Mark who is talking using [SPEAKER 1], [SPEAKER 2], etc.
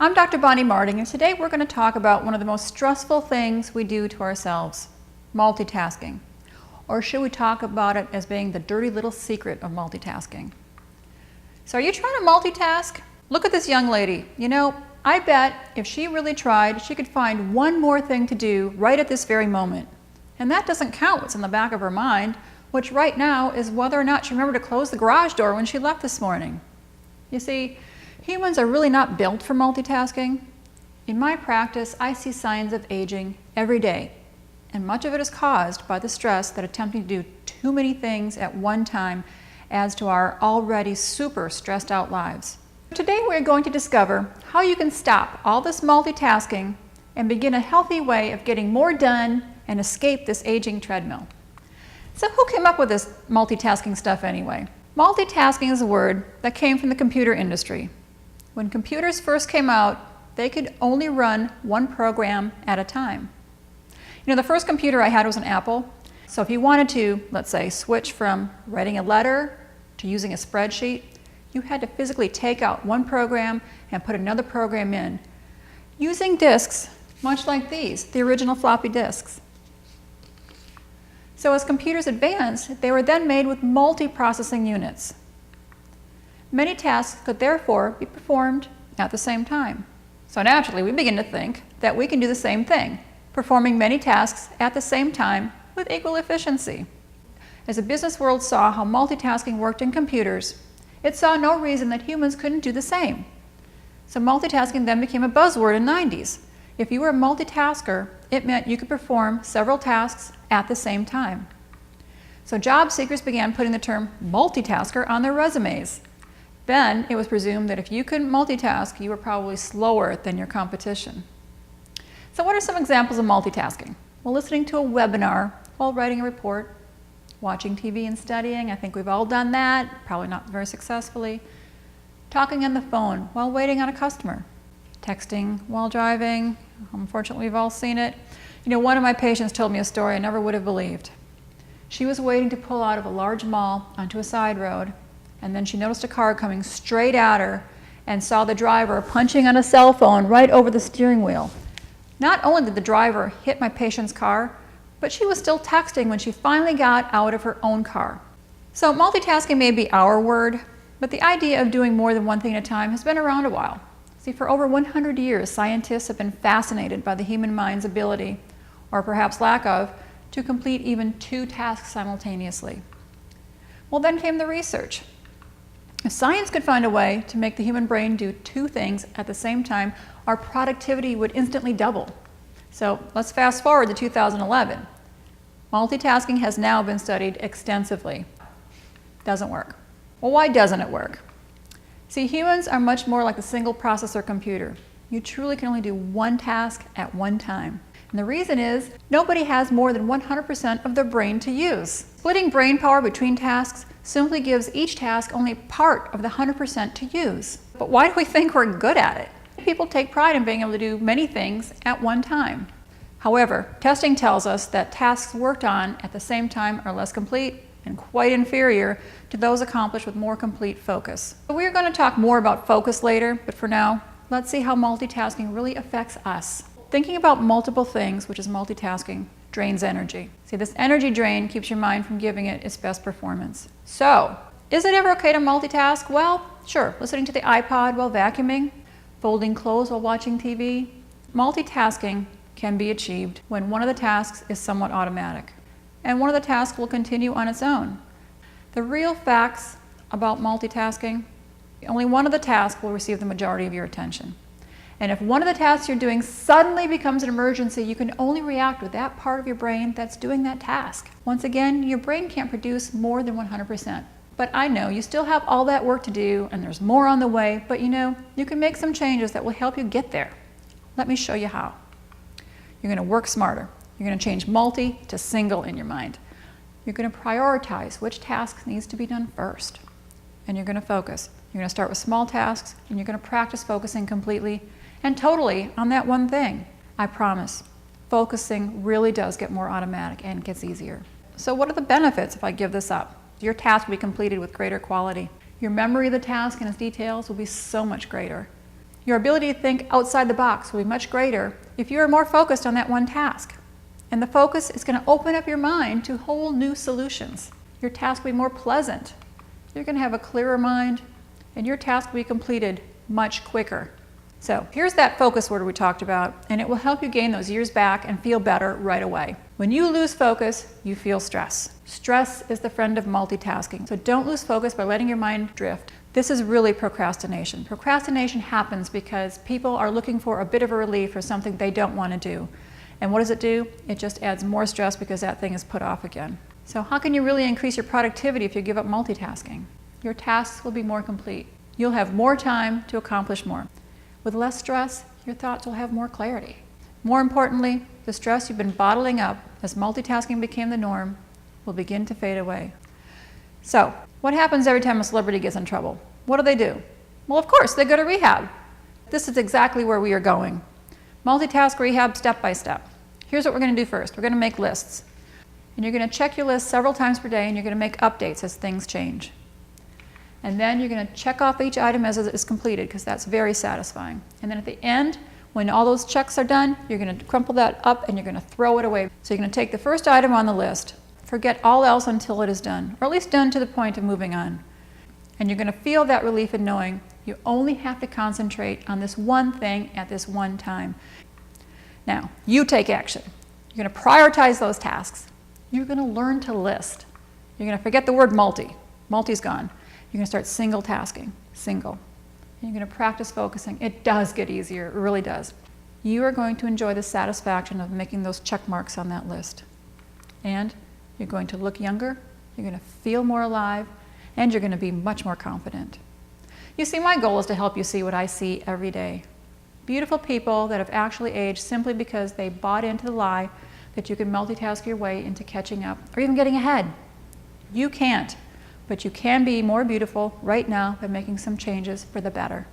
[SPEAKER 1] I'm Dr. Bonnie Marting, and today we're going to talk about one of the most stressful things we do to ourselves, multitasking. Or should we talk about it as being the dirty little secret of multitasking? So are you trying to multitask? Look at this young lady. You know, I bet if she really tried, she could find one more thing to do right at this very moment. And that doesn't count what's in the back of her mind, which right now is whether or not she remembered to close the garage door when she left this morning. You see, humans are really not built for multitasking. In my practice, I see signs of aging every day, and much of it is caused by the stress that attempting to do too many things at one time adds to our already super stressed out lives. Today we're going to discover how you can stop all this multitasking and begin a healthy way of getting more done and escape this aging treadmill. So who came up with this multitasking stuff anyway? Multitasking is a word that came from the computer industry. When computers first came out, they could only run one program at a time. You know, the first computer I had was an Apple, so if you wanted to, let's say, switch from writing a letter to using a spreadsheet, you had to physically take out one program and put another program in, using disks much like these, the original floppy disks. So as computers advanced, they were then made with multi-processing units. Many tasks could therefore be performed at the same time. So naturally, we begin to think that we can do the same thing, performing many tasks at the same time with equal efficiency. As the business world saw how multitasking worked in computers, it saw no reason that humans couldn't do the same. So multitasking then became a buzzword in the 90s. If you were a multitasker, it meant you could perform several tasks at the same time. So job seekers began putting the term multitasker on their resumes. Then it was presumed that if you couldn't multitask, you were probably slower than your competition. So what are some examples of multitasking? Well, listening to a webinar while writing a report, watching TV and studying, I think we've all done that, probably not very successfully. Talking on the phone while waiting on a customer. Texting while driving, unfortunately we've all seen it. You know, one of my patients told me a story I never would have believed. She was waiting to pull out of a large mall onto a side road, and then she noticed a car coming straight at her and saw the driver punching on a cell phone right over the steering wheel. Not only did the driver hit my patient's car, but she was still texting when she finally got out of her own car. So multitasking may be our word, but the idea of doing more than one thing at a time has been around a while. See, for over 100 years, scientists have been fascinated by the human mind's ability, or perhaps lack of, to complete even two tasks simultaneously. Well, then came the research. If science could find a way to make the human brain do two things at the same time, our productivity would instantly double. So let's fast forward to 2011. Multitasking has now been studied extensively. Doesn't work. Well, why doesn't it work? See, humans are much more like a single processor computer. You truly can only do one task at one time. And the reason is, nobody has more than 100% of their brain to use. Splitting brain power between tasks simply gives each task only part of the 100% to use. But why do we think we're good at it? People take pride in being able to do many things at one time. However, testing tells us that tasks worked on at the same time are less complete and quite inferior to those accomplished with more complete focus. So we're going to talk more about focus later, but for now, let's see how multitasking really affects us. Thinking about multiple things, which is multitasking, drains energy. See, this energy drain keeps your mind from giving it its best performance. So, is it ever okay to multitask? Well, sure, listening to the iPod while vacuuming, folding clothes while watching TV. Multitasking can be achieved when one of the tasks is somewhat automatic, and one of the tasks will continue on its own. The real facts about multitasking, only one of the tasks will receive the majority of your attention. And if one of the tasks you're doing suddenly becomes an emergency, you can only react with that part of your brain that's doing that task. Once again, your brain can't produce more than 100%. But I know you still have all that work to do, and there's more on the way, but you know, you can make some changes that will help you get there. Let me show you how. You're going to work smarter. You're going to change multi to single in your mind. You're going to prioritize which task needs to be done first. And you're going to focus. You're going to start with small tasks, and you're going to practice focusing completely and totally on that one thing. I promise, focusing really does get more automatic and gets easier. So what are the benefits if I give this up? Your task will be completed with greater quality. Your memory of the task and its details will be so much greater. Your ability to think outside the box will be much greater if you are more focused on that one task. And the focus is going to open up your mind to whole new solutions. Your task will be more pleasant. You're going to have a clearer mind, and your task will be completed much quicker. So here's that focus word we talked about, and it will help you gain those years back and feel better right away. When you lose focus, you feel stress. Stress is the friend of multitasking. So don't lose focus by letting your mind drift. This is really procrastination. Procrastination happens because people are looking for a bit of a relief for something they don't want to do. And what does it do? It just adds more stress because that thing is put off again. So how can you really increase your productivity if you give up multitasking? Your tasks will be more complete. You'll have more time to accomplish more. With less stress, your thoughts will have more clarity. More importantly, the stress you've been bottling up as multitasking became the norm will begin to fade away. So, what happens every time a celebrity gets in trouble? What do? Well, of course, they go to rehab. This is exactly where we are going. Multitask rehab step by step. Here's what we're going to do first. We're going to make lists. And you're going to check your list several times per day, and you're going to make updates as things change. And then you're going to check off each item as it is completed, because that's very satisfying. And then at the end, when all those checks are done, you're going to crumple that up and you're going to throw it away. So you're going to take the first item on the list, forget all else until it is done, or at least done to the point of moving on. And you're going to feel that relief in knowing you only have to concentrate on this one thing at this one time. Now, you take action. You're going to prioritize those tasks. You're going to learn to list. You're going to forget the word multi. Multi's gone. You're going to start single tasking. Single. And you're going to practice focusing. It does get easier. It really does. You are going to enjoy the satisfaction of making those check marks on that list. And you're going to look younger. You're going to feel more alive. And you're going to be much more confident. You see, my goal is to help you see what I see every day. Beautiful people that have actually aged simply because they bought into the lie that you can multitask your way into catching up or even getting ahead. You can't, but you can be more beautiful right now by making some changes for the better.